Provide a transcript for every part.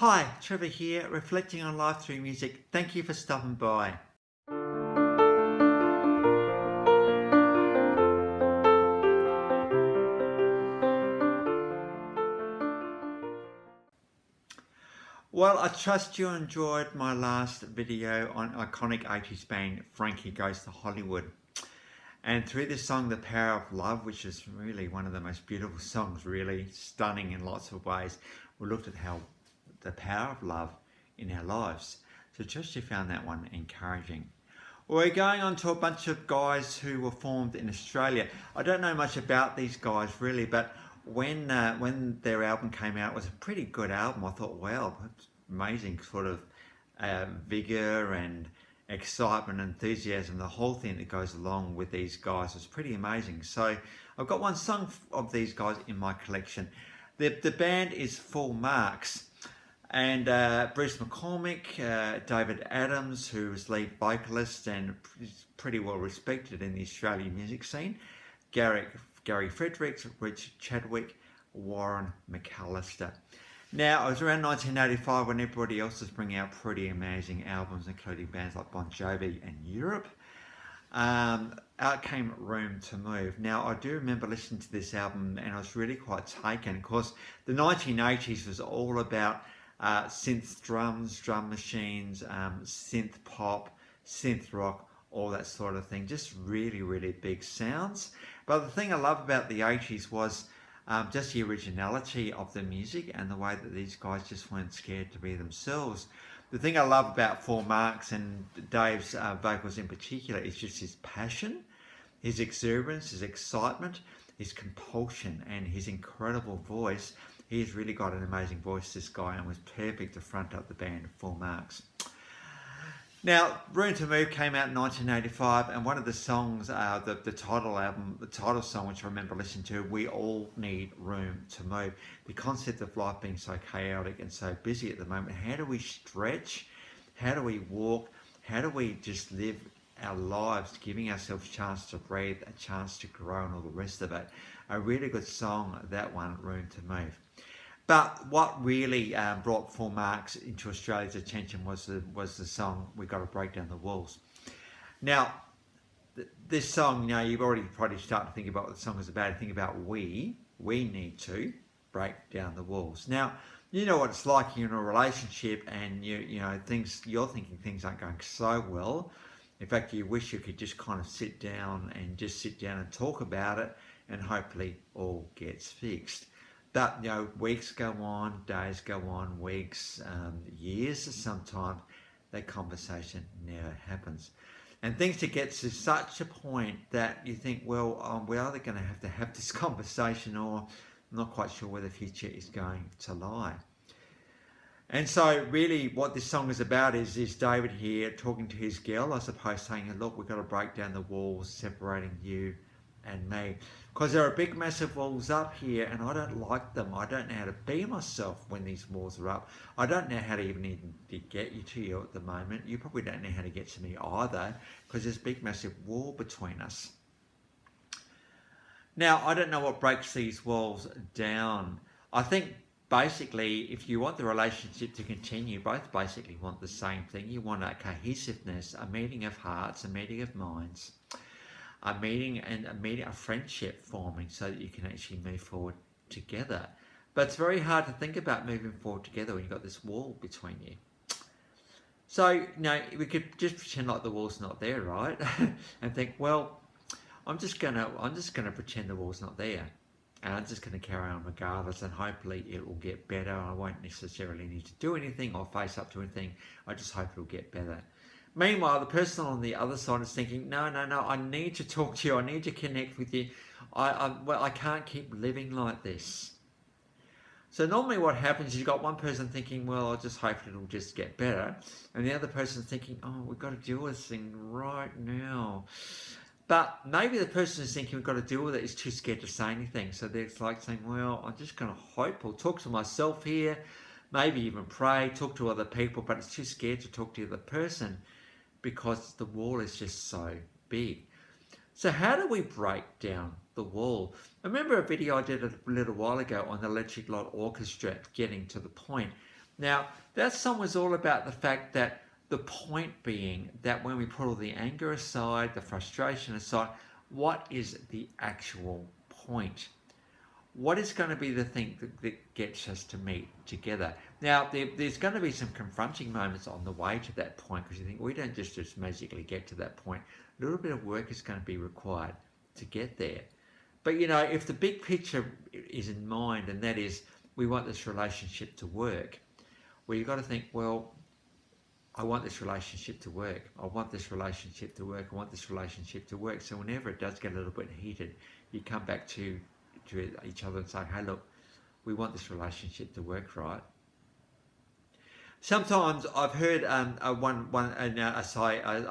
Hi, Trevor here, reflecting on life through music. Thank you for stopping by. Well, I trust you enjoyed my last video on iconic 80s band Frankie Goes to Hollywood. And through this song, The Power of Love, which is really one of the most beautiful songs, really stunning in lots of ways, we looked at how the power of love in our lives. So trust you found that one encouraging. We're going on to a bunch of guys who were formed in Australia. I don't know much about these guys really, but when their album came out, it was a pretty good album. I thought, wow, that's amazing sort of vigor and excitement, enthusiasm, the whole thing that goes along with these guys is pretty amazing. So I've got one song of these guys in my collection. The band is Full Marks. And Bruce McCormick, David Adams, who is lead vocalist and is pretty well respected in the Australian music scene, Gary Fredericks, Rich Chadwick, Warren McAllister. Now, it was around 1985 when everybody else was bringing out pretty amazing albums, including bands like Bon Jovi and Europe. Out came Room to Move. Now, I do remember listening to this album and I was really quite taken. Of course, the 1980s was all about synth drums, drum machines, synth pop, synth rock, all that sort of thing. Just really, really big sounds. But the thing I love about the 80s was just the originality of the music and the way that these guys just weren't scared to be themselves. The thing I love about Full Marks and Dave's vocals in particular is just his passion, his exuberance, his excitement, his compulsion, and his incredible voice. He's really got an amazing voice, this guy, and was perfect to front up the band Full Marks. Now, Room to Move came out in 1985, and one of the songs, the title song, which I remember listening to, We All Need Room to Move. The concept of life being so chaotic and so busy at the moment. How do we stretch? How do we walk? How do we just live our lives, giving ourselves a chance to breathe, a chance to grow, and all the rest of it? A really good song, that one, Room to Move. But what really brought Full Marks into Australia's attention was the song We Got to Break Down the Walls. Now, this song, you've already probably started to think about what the song is about. Think about we need to break down the walls. Now, you know what it's like. You're in a relationship and you're thinking things aren't going so well. In fact, you wish you could just kind of sit down and talk about it, and hopefully all gets fixed. But weeks go on, days go on, weeks, years sometimes, that conversation never happens. And things to get to such a point that you think, well, we're either going to have this conversation, or I'm not quite sure where the future is going to lie. And so really what this song is about is David here talking to his girl, I suppose, saying, look, we've got to break down the walls separating you and me, because there are big massive walls up here and I don't like them. I don't know how to be myself when these walls are up. I don't know how to even get you to you at the moment. You probably don't know how to get to me either, because there's a big massive wall between us. Now, I don't know what breaks these walls down. I think basically, if you want the relationship to continue, you both basically want the same thing. You want a cohesiveness, a meeting of hearts, a meeting of minds, a friendship forming, so that you can actually move forward together. But it's very hard to think about moving forward together when you've got this wall between you. So, we could just pretend like the wall's not there, right? And think, well, I'm just gonna pretend the wall's not there. And I'm just going to carry on regardless, and hopefully it will get better. I won't necessarily need to do anything or face up to anything. I just hope it'll get better. Meanwhile, the person on the other side is thinking, no, I need to talk to you. I need to connect with you. I can't keep living like this. So normally what happens is you've got one person thinking, well, I just hope it'll just get better. And the other person thinking, oh, we've got to deal with this thing right now. But maybe the person who's thinking we've got to deal with it is too scared to say anything. So they're like saying, well, I'm just going to hope or talk to myself here, maybe even pray, talk to other people, but it's too scared to talk to the other person because the wall is just so big. So how do we break down the wall? I remember a video I did a little while ago on the Electric Light Orchestra, getting to the point. Now, that song was all about the fact that the point being that when we put all the anger aside, the frustration aside, what is the actual point? What is going to be the thing that gets us to meet together? Now, there's going to be some confronting moments on the way to that point, because you think we don't just magically get to that point. A little bit of work is going to be required to get there. But if the big picture is in mind, and that is we want this relationship to work, well, you've got to think, well, I want this relationship to work. I want this relationship to work. I want this relationship to work. So whenever it does get a little bit heated, you come back to each other and say, hey, look, we want this relationship to work, right? Sometimes I've heard a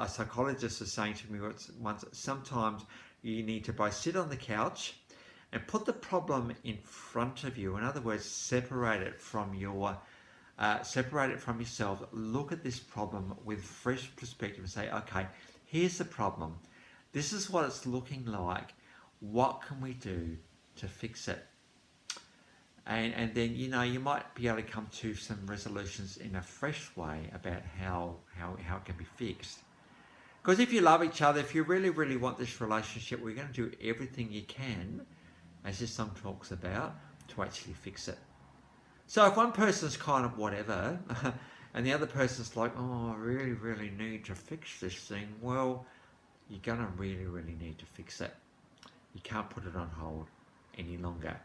psychologist was saying to me once, sometimes you need to both sit on the couch and put the problem in front of you. In other words, separate it from yourself. Look at this problem with fresh perspective and say, okay, here's the problem. This is what it's looking like. What can we do to fix it? And then, you might be able to come to some resolutions in a fresh way about how it can be fixed. Because if you love each other, if you really, really want this relationship, we're going to do everything you can, as this song talks about, to actually fix it. So if one person's kind of whatever, and the other person's like, oh, I really, really need to fix this thing, well, you're going to really, really need to fix it. You can't put it on hold any longer.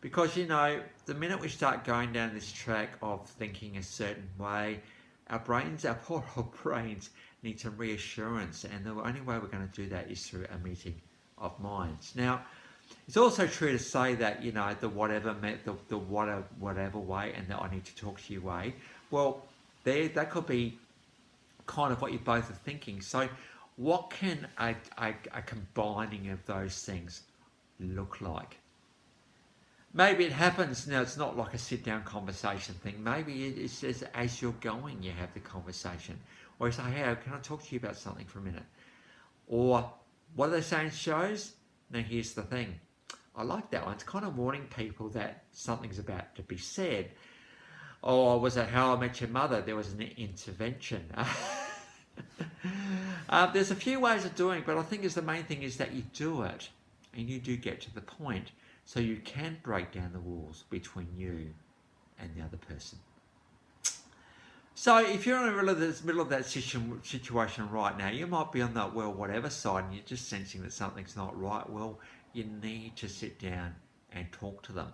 Because, the minute we start going down this track of thinking a certain way, our poor old brains need some reassurance. And the only way we're going to do that is through a meeting of minds. Now, it's also true to say that, the whatever way and the I need to talk to you way, well, that could be kind of what you both are thinking. So what can a combining of those things look like? Maybe it happens, now it's not like a sit-down conversation thing. Maybe it's just as you're going, you have the conversation. Or you say, hey, can I talk to you about something for a minute? Or, what do they say in shows? Now, here's the thing. I like that one. It's kind of warning people that something's about to be said. Or was it How I Met Your Mother? There was an intervention. There's a few ways of doing it, but I think the main thing is that you do it and you do get to the point. So you can break down the walls between you and the other person. So if you're in the middle of that situation right now, you might be on that whatever side and you're just sensing that something's not right. Well, you need to sit down and talk to them.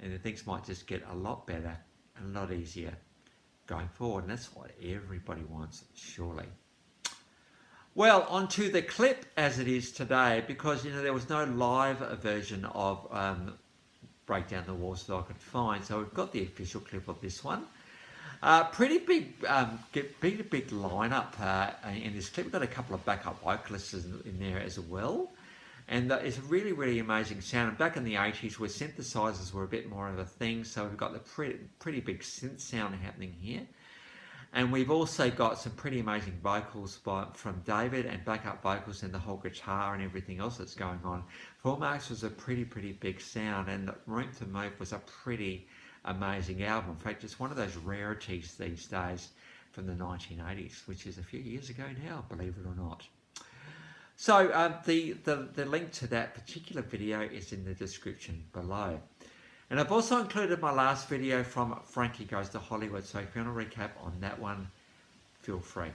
And then things might just get a lot better and a lot easier going forward. And that's what everybody wants, surely. Well, onto the clip as it is today, because there was no live version of Break Down the Walls that I could find. So we've got the official clip of this one. Pretty big lineup in this clip. We've got a couple of backup vocalists in there as well. And it's a really, really amazing sound. And back in the 80s, where synthesizers were a bit more of a thing, so we've got the pretty big synth sound happening here. And we've also got some pretty amazing vocals from David, and backup vocals and the whole guitar and everything else that's going on. Full Marks was a pretty big sound, and Room to Move was a pretty amazing album. In fact, it's one of those rarities these days from the 1980s, which is a few years ago now, believe it or not. So the link to that particular video is in the description below. And I've also included my last video from Frankie Goes to Hollywood, so if you want to recap on that one, feel free.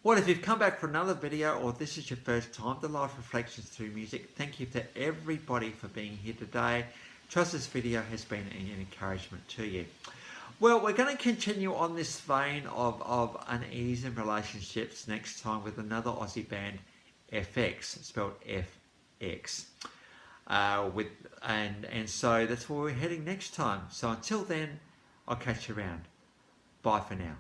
Well, if you've come back for another video, or this is your first time to Life Reflections Through Music, thank you to everybody for being here today. Trust this video has been an encouragement to you. Well, we're going to continue on this vein of unease in relationships next time with another Aussie band, FX, spelled FX. And so that's where we're heading next time. So until then, I'll catch you around. Bye for now.